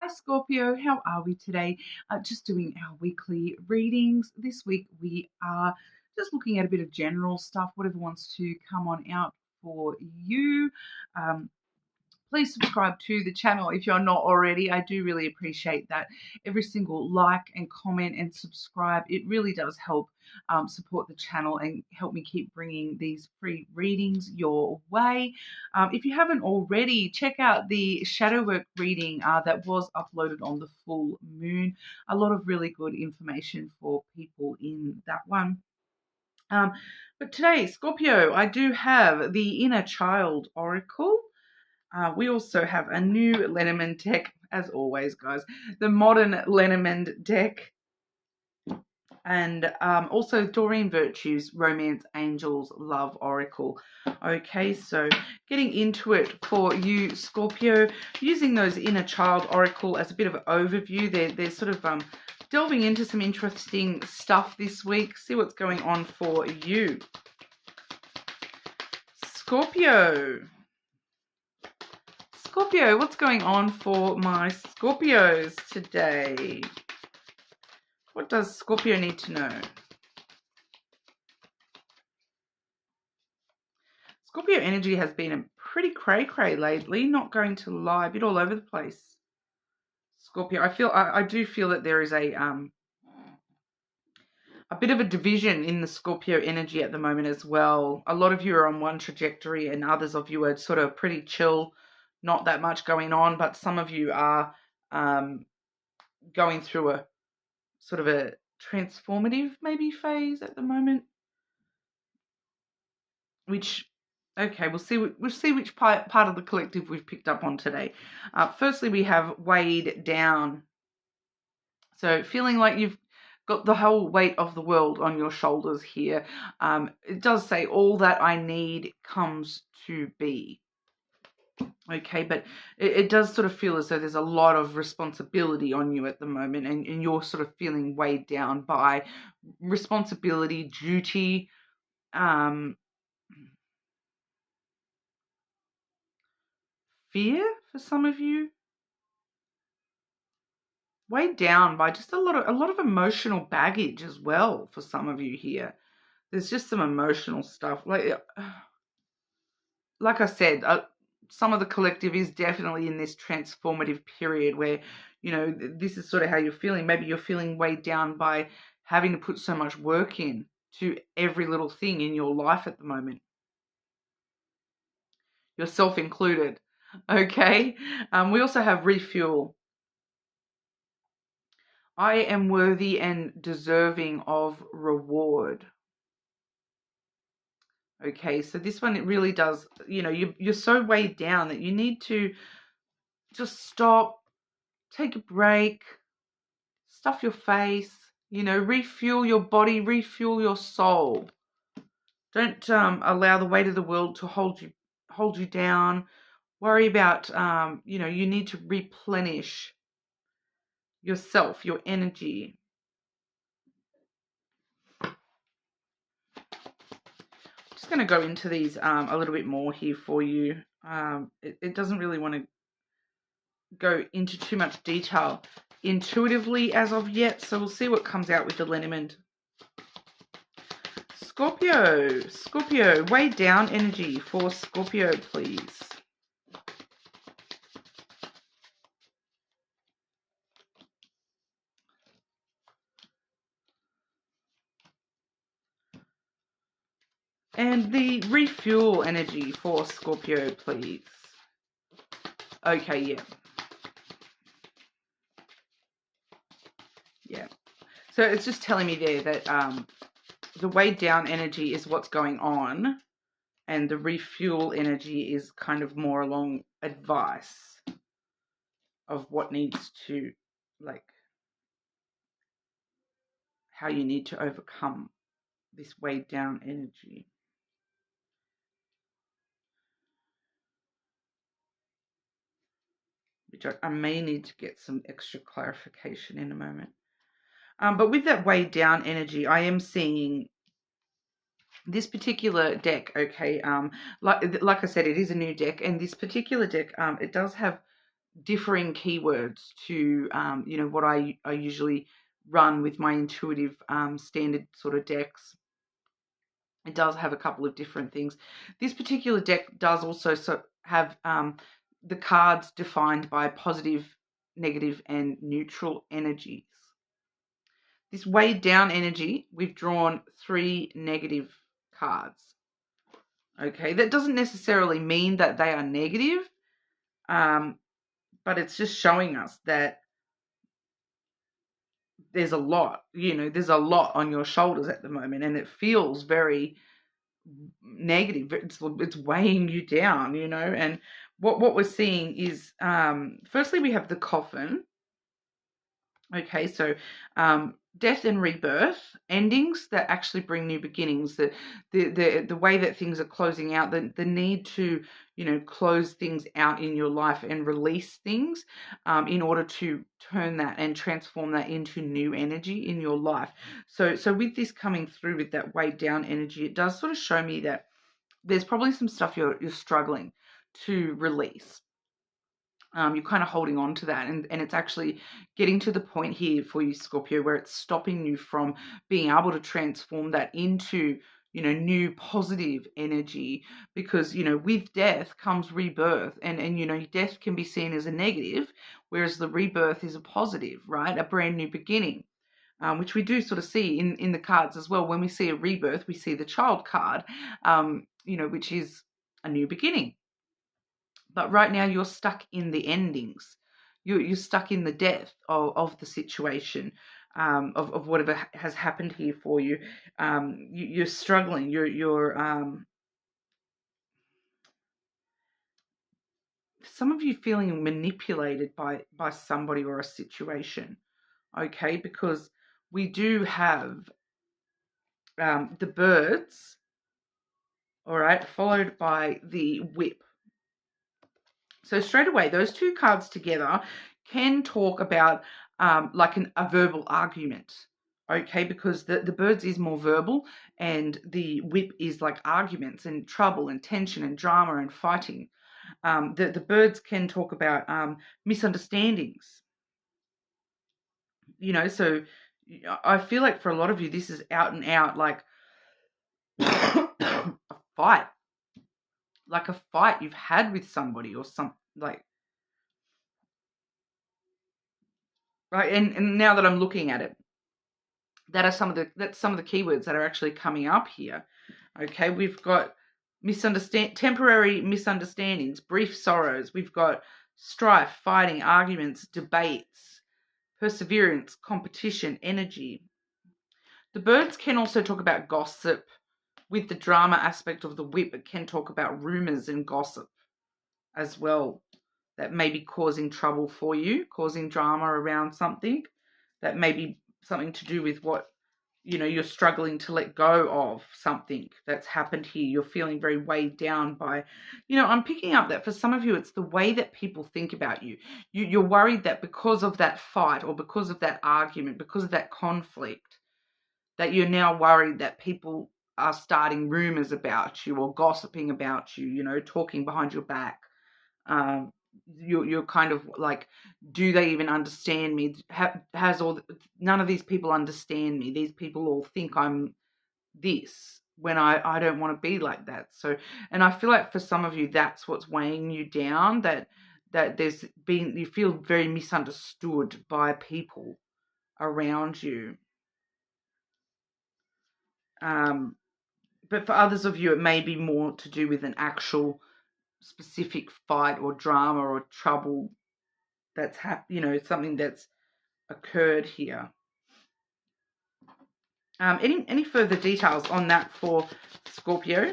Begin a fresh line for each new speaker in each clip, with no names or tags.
Hi Scorpio, how are we today? Just doing our weekly readings. This week we are just looking at a bit of general stuff, whatever wants to come on out for you. Um, Please subscribe to the channel if you're not already. I do really appreciate that. Every single like and comment and subscribe, it really does help support the channel and help me keep bringing these free readings your way. If you haven't already, check out the shadow work reading that was uploaded on the full moon. A lot of really good information for people in that one. Um, but today, Scorpio, I do have the Inner Child Oracle. We also have a new Lenormand deck, as always, guys. The modern Lenormand deck. And also Doreen Virtue's Romance Angels Love Oracle. Okay, so getting into it for you, Scorpio, using those Inner Child Oracle as a bit of an overview. They're sort of delving into some interesting stuff this week. See what's going on for you. Scorpio, what's going on for my Scorpios today? What does Scorpio need to know? Scorpio energy has been a pretty cray-cray lately, not going to lie, a bit all over the place. Scorpio, I do feel that there is a bit of a division in the Scorpio energy at the moment as well. A lot of you are on one trajectory and others of you are sort of pretty chill, not that much going on, but some of you are going through a sort of a transformative maybe phase at the moment, which, okay, we'll see which part of the collective we've picked up on today. Firstly, we have weighed down. So feeling like you've got the whole weight of the world on your shoulders here. It does say all that I need comes to be. Okay, but it does sort of feel as though there's a lot of responsibility on you at the moment, and you're sort of feeling weighed down by responsibility, duty, fear for some of you. Weighed down by just a lot of emotional baggage as well for some of you here. There's just some emotional stuff. Like I said, some of the collective is definitely in this transformative period where, you know, this is sort of how you're feeling. Maybe you're feeling weighed down by having to put so much work in to every little thing in your life at the moment. Yourself included. Okay. We also have refuel. I am worthy and deserving of reward. Okay, so this one, it really does, you know, you're so weighed down that you need to just stop, take a break, stuff your face, you know, refuel your body, refuel your soul. Don't allow the weight of the world to hold you down. Worry about, you know, you need to replenish yourself, your energy. Just going to go into these a little bit more here for you. It doesn't really want to go into too much detail intuitively as of yet, so we'll see what comes out with the Lenormand. Scorpio, weigh down energy for Scorpio, please. And the refuel energy for Scorpio, please. Okay, yeah. Yeah. So it's just telling me there that the weighed down energy is what's going on, and the refuel energy is kind of more along advice of what needs to, like, how you need to overcome this weighed down energy. Which I may need to get some extra clarification in a moment. But with that weighed down energy, I am seeing this particular deck, okay, like I said, it is a new deck, and this particular deck, it does have differing keywords to, what I usually run with my intuitive standard sort of decks. It does have a couple of different things. This particular deck does also have the cards defined by positive, negative, and neutral energies. This weighed down energy, we've drawn 3 negative cards. Okay, that doesn't necessarily mean that they are negative, but it's just showing us that there's a lot, there's a lot on your shoulders at the moment, and it feels very negative. It's weighing you down, and what we're seeing is, firstly, we have the Coffin. Okay, so death and rebirth, endings that actually bring new beginnings, the way that things are closing out, the need to, close things out in your life and release things in order to turn that and transform that into new energy in your life. So with this coming through with that weighed down energy, it does sort of show me that there's probably some stuff you're struggling to release. You're kind of holding on to that, and it's actually getting to the point here for you, Scorpio, where it's stopping you from being able to transform that into, new positive energy, because, with death comes rebirth, and death can be seen as a negative, whereas the rebirth is a positive, right? A brand new beginning. Which we do sort of see in the cards as well. When we see a rebirth, we see the child card, which is a new beginning. But right now you're stuck in the endings. You're stuck in the death of the situation, of whatever has happened here for you. You're struggling. You're some of you feeling manipulated by somebody or a situation. Okay, because we do have the birds, all right, followed by the whip. So straight away, those two cards together can talk about like a verbal argument, okay? Because the birds is more verbal, and the whip is like arguments and trouble and tension and drama and fighting. The birds can talk about misunderstandings, so I feel like for a lot of you, this is out and out like a fight. Like a fight you've had with somebody or something, like, right? And now that I'm looking at it, that's some of the keywords that are actually coming up here. Okay, we've got temporary misunderstandings, brief sorrows. We've got strife, fighting, arguments, debates, perseverance, competition, energy. The birds can also talk about gossip. With the drama aspect of the whip, it can talk about rumors and gossip as well, that may be causing trouble for you, causing drama around something that may be something to do with what, you're struggling to let go of, something that's happened here. You're feeling very weighed down by, I'm picking up that for some of you, it's the way that people think about you. You're worried that because of that fight or because of that argument, because of that conflict, that you're now worried that people are starting rumors about you or gossiping about you, talking behind your back. You're kind of like, do they even understand me? None of these people understand me. These people all think I'm this when I don't want to be like that. So, and I feel like for some of you, that's what's weighing you down, that you feel very misunderstood by people around you. But for others of you, it may be more to do with an actual specific fight or drama or trouble that's something that's occurred here. Any further details on that for Scorpio?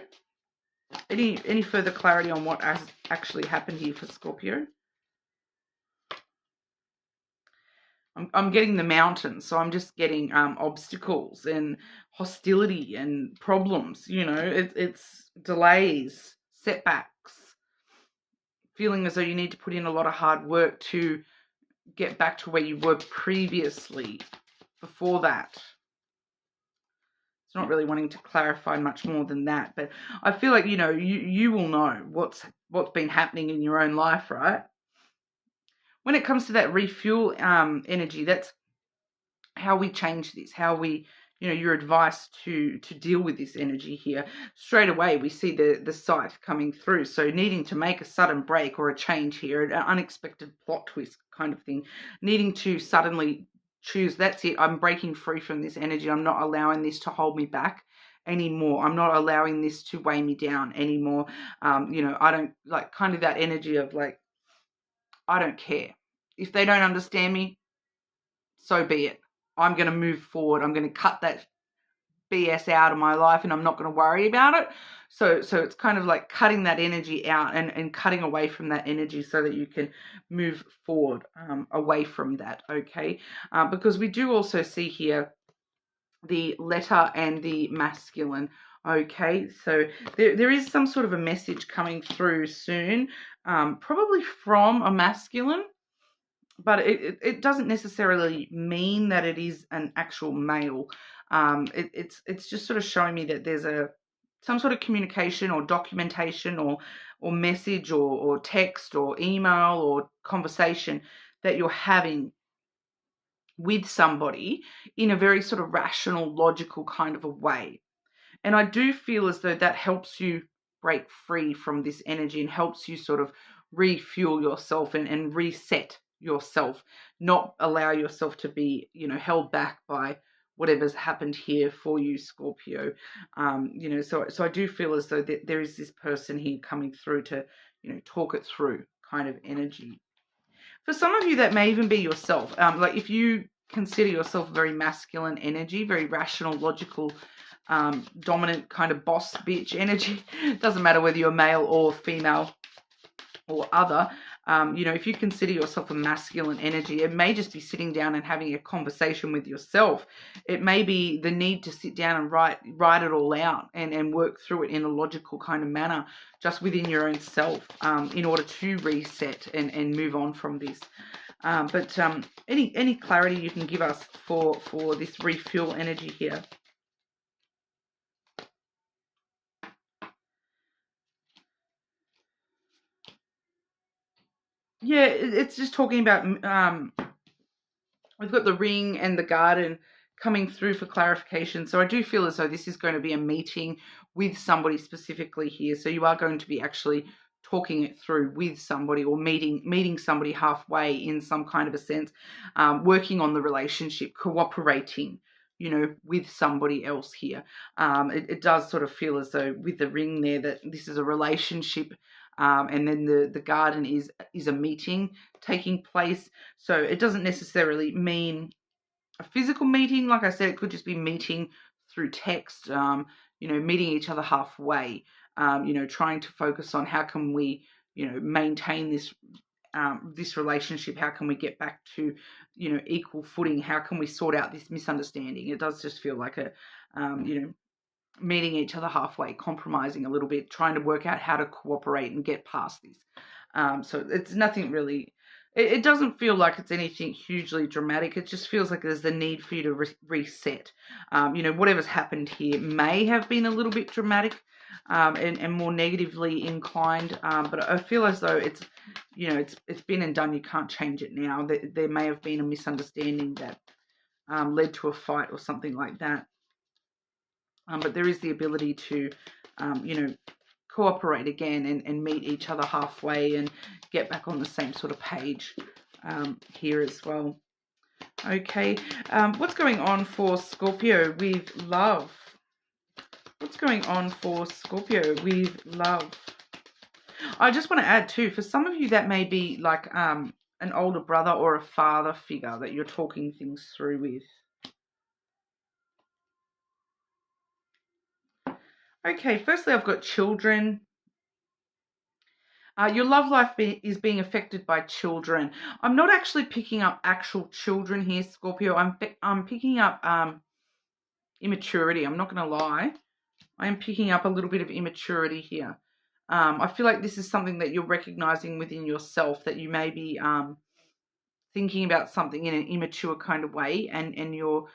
Any further clarity on what has actually happened here for Scorpio? I'm getting the mountains, so I'm just getting obstacles and hostility and problems. It's delays, setbacks, feeling as though you need to put in a lot of hard work to get back to where you were previously, before that. It's not really wanting to clarify much more than that, but I feel like, you will know what's been happening in your own life, right? when it comes to that refuel energy, that's how we change this, how we, your advice to deal with this energy here. Straight away, we see the scythe coming through. So needing to make a sudden break or a change here, an unexpected plot twist kind of thing, needing to suddenly choose, that's it, I'm breaking free from this energy. I'm not allowing this to hold me back anymore. I'm not allowing this to weigh me down anymore. I don't like kind of that energy of like, I don't care. If they don't understand me, so be it. I'm going to move forward. I'm going to cut that BS out of my life and I'm not going to worry about it. So it's kind of like cutting that energy out and cutting away from that energy so that you can move forward away from that, okay? Because we do also see here the letter and the masculine, okay? So there is some sort of a message coming through soon, probably from a masculine, but it doesn't necessarily mean that it is an actual male. It's just sort of showing me that there's some sort of communication or documentation or message or text or email or conversation that you're having with somebody in a very sort of rational, logical kind of a way. And I do feel as though that helps you break free from this energy and helps you sort of refuel yourself and reset yourself, not allow yourself to be, held back by whatever's happened here for you, Scorpio. So I do feel as though there is this person here coming through to, talk it through kind of energy. For some of you, that may even be yourself. Like if you consider yourself very masculine energy, very rational, logical, dominant kind of boss bitch energy. Doesn't matter whether you're male or female or other. If you consider yourself a masculine energy, it may just be sitting down and having a conversation with yourself. It may be the need to sit down and write it all out and work through it in a logical kind of manner, just within your own self, in order to reset and move on from this. But any clarity you can give us for this refuel energy here? Yeah, it's just talking about, we've got the ring and the garden coming through for clarification. So I do feel as though this is going to be a meeting with somebody specifically here. So you are going to be actually talking it through with somebody or meeting somebody halfway in some kind of a sense, working on the relationship, cooperating, with somebody else here. It does sort of feel as though with the ring there that this is a relationship. And then the garden is a meeting taking place. So it doesn't necessarily mean a physical meeting. Like I said, it could just be meeting through text, meeting each other halfway, trying to focus on how can we, maintain this relationship. How can we get back to, equal footing? How can we sort out this misunderstanding? It does just feel like a, meeting each other halfway, compromising a little bit, trying to work out how to cooperate and get past this. So it's nothing really, it doesn't feel like it's anything hugely dramatic. It just feels like there's the need for you to reset. Whatever's happened here may have been a little bit dramatic and more negatively inclined, but I feel as though it's been and done. You can't change it now. There may have been a misunderstanding that led to a fight or something like that. But there is the ability to, cooperate again and meet each other halfway and get back on the same sort of page here as well. Okay, what's going on for Scorpio with love? What's going on for Scorpio with love? I just want to add too, for some of you that may be like an older brother or a father figure that you're talking things through with. Okay, firstly, I've got children. Your love life is being affected by children. I'm not actually picking up actual children here, Scorpio. I'm picking up immaturity. I'm not going to lie. I am picking up a little bit of immaturity here. I feel like this is something that you're recognizing within yourself, that you may be thinking about something in an immature kind of way, and you're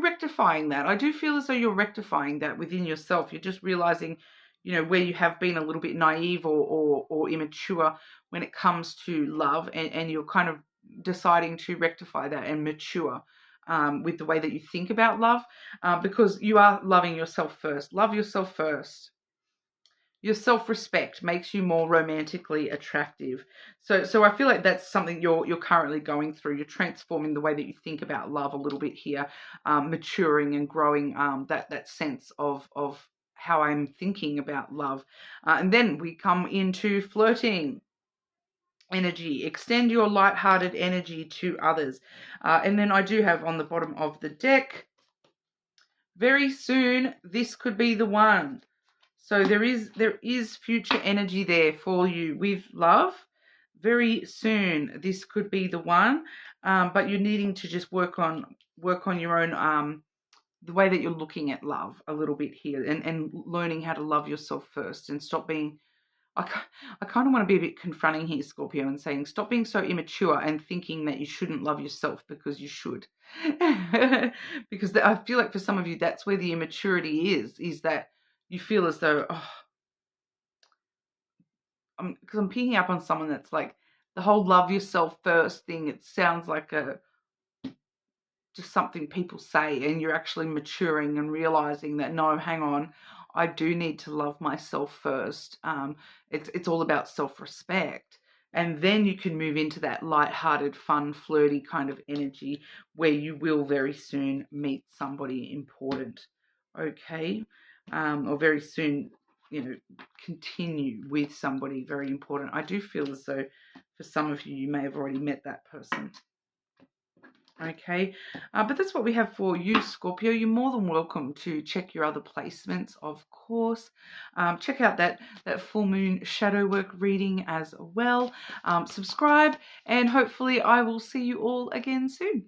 rectifying that. I do feel as though you're rectifying that within yourself. You're just realizing, where you have been a little bit naive or immature when it comes to love, and you're kind of deciding to rectify that and mature with the way that you think about love, because you are loving yourself first. Love yourself first. Your self-respect makes you more romantically attractive. So I feel like that's something you're currently going through. You're transforming the way that you think about love a little bit here, maturing and growing that sense of how I'm thinking about love. And then we come into flirting energy. Extend your light-hearted energy to others. And then I do have on the bottom of the deck, very soon this could be the one. So there is future energy there for you with love. Very soon this could be the one, but you're needing to just work on your own the way that you're looking at love a little bit here, and learning how to love yourself first, and stop being. I kind of want to be a bit confronting here, Scorpio, and saying stop being so immature and thinking that you shouldn't love yourself, because you should. Because I feel like for some of you, that's where the immaturity is that you feel as though, because I'm picking up on someone that's like the whole love yourself first thing. It sounds like just something people say, and you're actually maturing and realizing that, no, hang on, I do need to love myself first. It's all about self-respect. And then you can move into that light-hearted, fun, flirty kind of energy where you will very soon meet somebody important, okay? Or very soon, continue with somebody very important. I do feel as though for some of you, you may have already met that person. Okay, but that's what we have for you, Scorpio. You're more than welcome to check your other placements, of course. Check out that full moon shadow work reading as well. Subscribe, and hopefully I will see you all again soon.